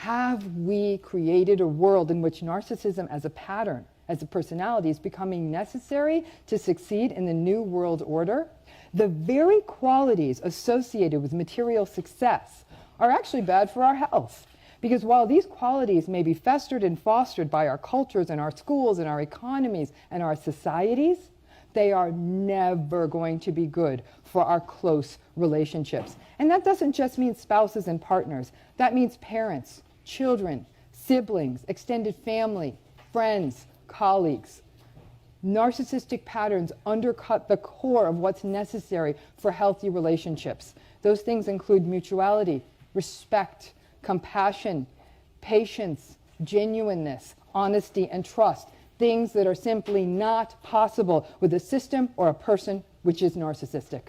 Have we created a world in which narcissism as a pattern, as a personality, is becoming necessary to succeed in the new world order? The very qualities associated with material success are actually bad for our health. Because while these qualities may be festered and fostered by our cultures and our schools and our economies and our societies, they are never going to be good for our close relationships. And that doesn't just mean spouses and partners. That means parents, children, siblings, extended family, friends, colleagues. Narcissistic patterns undercut the core of what's necessary for healthy relationships. Those things include mutuality, respect, compassion, patience, genuineness, honesty, and trust. Things that are simply not possible with a system or a person which is narcissistic.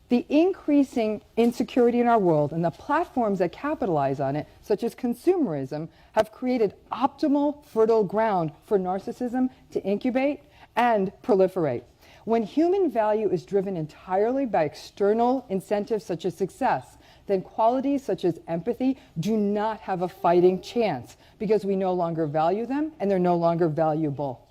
The increasing insecurity in our world and the platforms that capitalize on it, such as consumerism, have created optimal fertile ground for narcissism to incubate and proliferate. When human value is driven entirely by external incentives such as success, then qualities such as empathy do not have a fighting chance because we no longer value them and they're no longer valuable.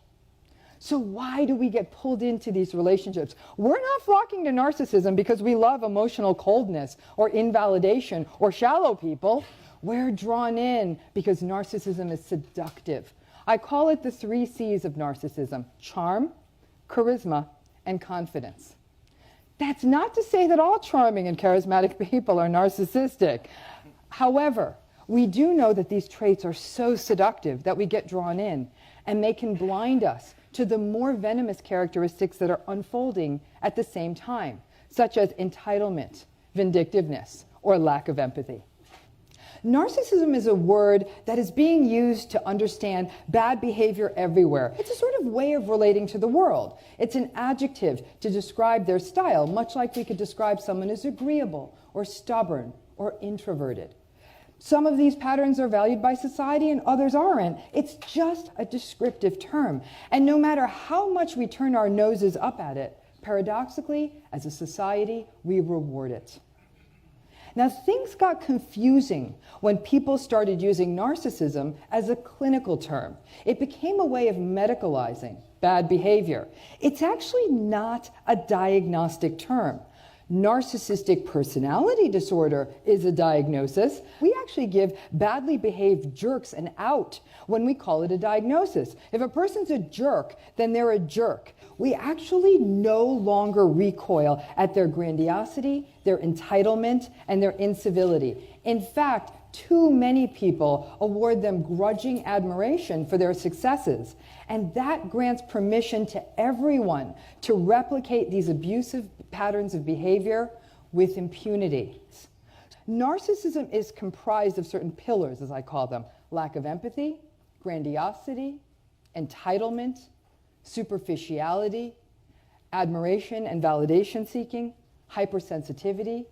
So why do we get pulled into these relationships? We're not flocking to narcissism because we love emotional coldness or invalidation or shallow people. We're drawn in because narcissism is seductive. I call it the 3 C's of narcissism: charm, charisma, and confidence. That's not to say that all charming and charismatic people are narcissistic. However, we do know that these traits are so seductive that we get drawn in, and they can blind us to the more venomous characteristics that are unfolding at the same time, such as entitlement, vindictiveness, or lack of empathy. Narcissism is a word that is being used to understand bad behavior everywhere. It's a sort of way of relating to the world. It's an adjective to describe their style, much like we could describe someone as agreeable or stubborn or introverted. Some of these patterns are valued by society and others aren't. It's just a descriptive term. And no matter how much we turn our noses up at it, paradoxically, as a society, we reward it. Now, things got confusing when people started using narcissism as a clinical term. It became a way of medicalizing bad behavior. It's actually not a diagnostic term. Narcissistic personality disorder is a diagnosis. We actually give badly behaved jerks an out when we call it a diagnosis. If a person's a jerk, then they're a jerk. We actually no longer recoil at their grandiosity, their entitlement, and their incivility. In fact, too many people award them grudging admiration for their successes, and that grants permission to everyone to replicate these abusive patterns of behavior with impunity. Narcissism is comprised of certain pillars, as I call them: lack of empathy, grandiosity, entitlement, superficiality, admiration and validation seeking, hypersensitivity,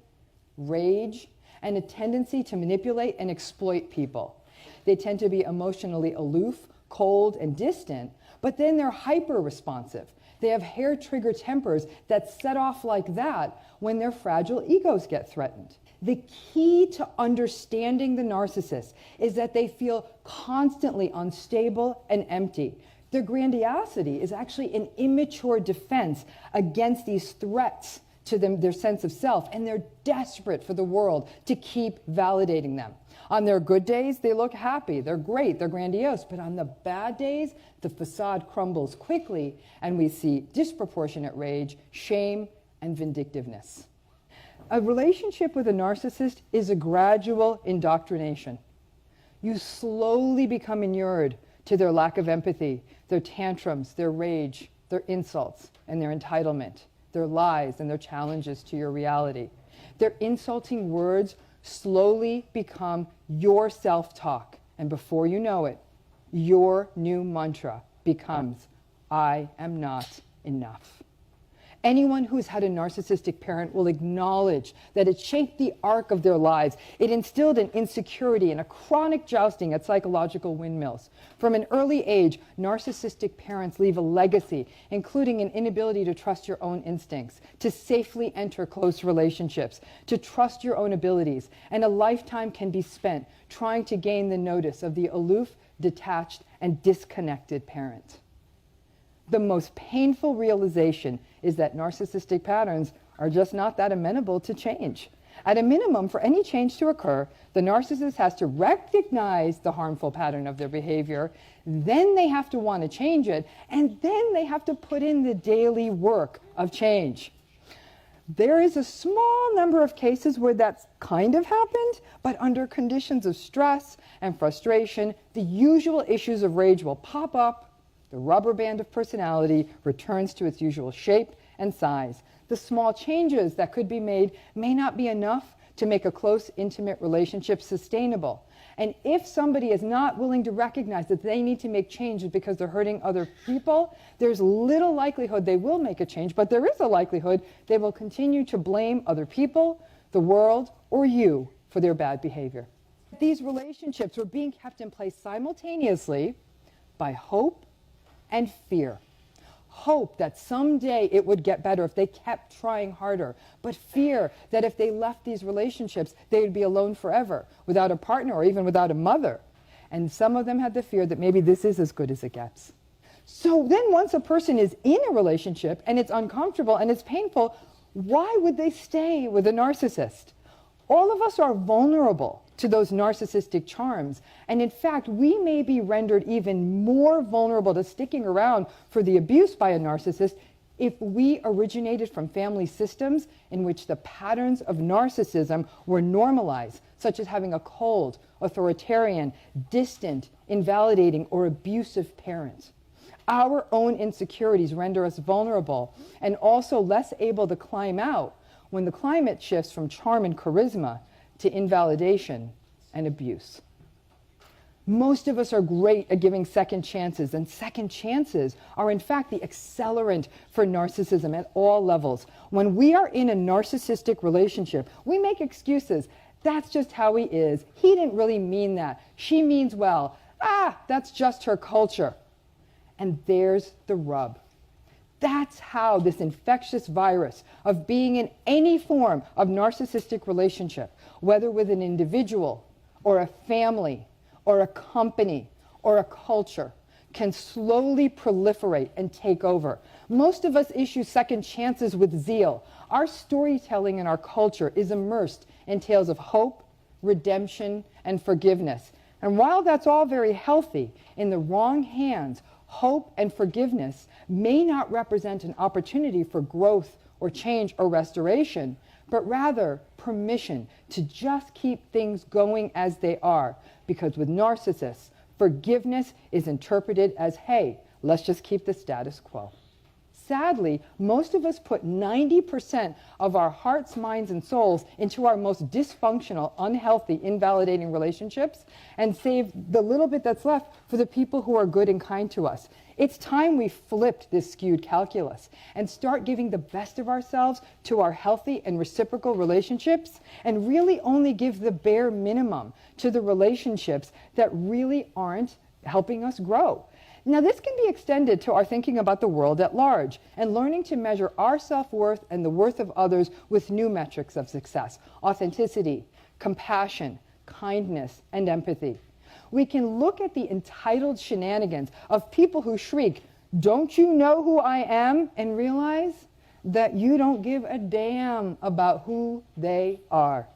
rage, and a tendency to manipulate and exploit people. They tend to be emotionally aloof, cold, and distant, but then they're hyper-responsive. They have hair-trigger tempers that set off like that when their fragile egos get threatened. The key to understanding the narcissist is that they feel constantly unstable and empty. Their grandiosity is actually an immature defense against these threats to them, their sense of self, and they're desperate for the world to keep validating them. On their good days, they look happy, they're great, they're grandiose, but on the bad days, the facade crumbles quickly, and we see disproportionate rage, shame, and vindictiveness. A relationship with a narcissist is a gradual indoctrination. You slowly become inured to their lack of empathy, their tantrums, their rage, their insults, and their entitlement, their lies and their challenges to your reality. Their insulting words slowly become your self-talk, and before you know it, your new mantra becomes, "I am not enough." Anyone who's had a narcissistic parent will acknowledge that it shaped the arc of their lives. It instilled an insecurity and a chronic jousting at psychological windmills. From an early age, narcissistic parents leave a legacy, including an inability to trust your own instincts, to safely enter close relationships, to trust your own abilities, and a lifetime can be spent trying to gain the notice of the aloof, detached, and disconnected parent. The most painful realization is that narcissistic patterns are just not that amenable to change. At a minimum, for any change to occur, the narcissist has to recognize the harmful pattern of their behavior, then they have to want to change it, and then they have to put in the daily work of change. There is a small number of cases where that's kind of happened, but under conditions of stress and frustration, the usual issues of rage will pop up. The rubber band of personality returns to its usual shape and size. The small changes that could be made may not be enough to make a close, intimate relationship sustainable. And if somebody is not willing to recognize that they need to make changes because they're hurting other people, there's little likelihood they will make a change, but there is a likelihood they will continue to blame other people, the world, or you for their bad behavior. These relationships were being kept in place simultaneously by hope and fear. Hope that someday it would get better if they kept trying harder, but fear that if they left these relationships, they would be alone forever, without a partner or even without a mother. And some of them had the fear that maybe this is as good as it gets. So then once a person is in a relationship and it's uncomfortable and it's painful, why would they stay with a narcissist? All of us are vulnerable to those narcissistic charms. And in fact, we may be rendered even more vulnerable to sticking around for the abuse by a narcissist if we originated from family systems in which the patterns of narcissism were normalized, such as having a cold, authoritarian, distant, invalidating, or abusive parent. Our own insecurities render us vulnerable and also less able to climb out when the climate shifts from charm and charisma to invalidation and abuse. Most of us are great at giving second chances, and second chances are in fact the accelerant for narcissism at all levels. When we are in a narcissistic relationship, we make excuses. That's just how he is. He didn't really mean that. She means well. That's just her culture. And there's the rub. That's how this infectious virus of being in any form of narcissistic relationship, whether with an individual or a family or a company or a culture, can slowly proliferate and take over. Most of us issue second chances with zeal. Our storytelling in our culture is immersed in tales of hope, redemption, and forgiveness. And while that's all very healthy, in the wrong hands, hope and forgiveness may not represent an opportunity for growth or change or restoration, but rather permission to just keep things going as they are. Because with narcissists, forgiveness is interpreted as, hey, let's just keep the status quo. Sadly, most of us put 90% of our hearts, minds, and souls into our most dysfunctional, unhealthy, invalidating relationships and save the little bit that's left for the people who are good and kind to us. It's time we flipped this skewed calculus and start giving the best of ourselves to our healthy and reciprocal relationships and really only give the bare minimum to the relationships that really aren't helping us grow. Now, this can be extended to our thinking about the world at large and learning to measure our self-worth and the worth of others with new metrics of success: authenticity, compassion, kindness, and empathy. We can look at the entitled shenanigans of people who shriek, "Don't you know who I am?" and realize that you don't give a damn about who they are.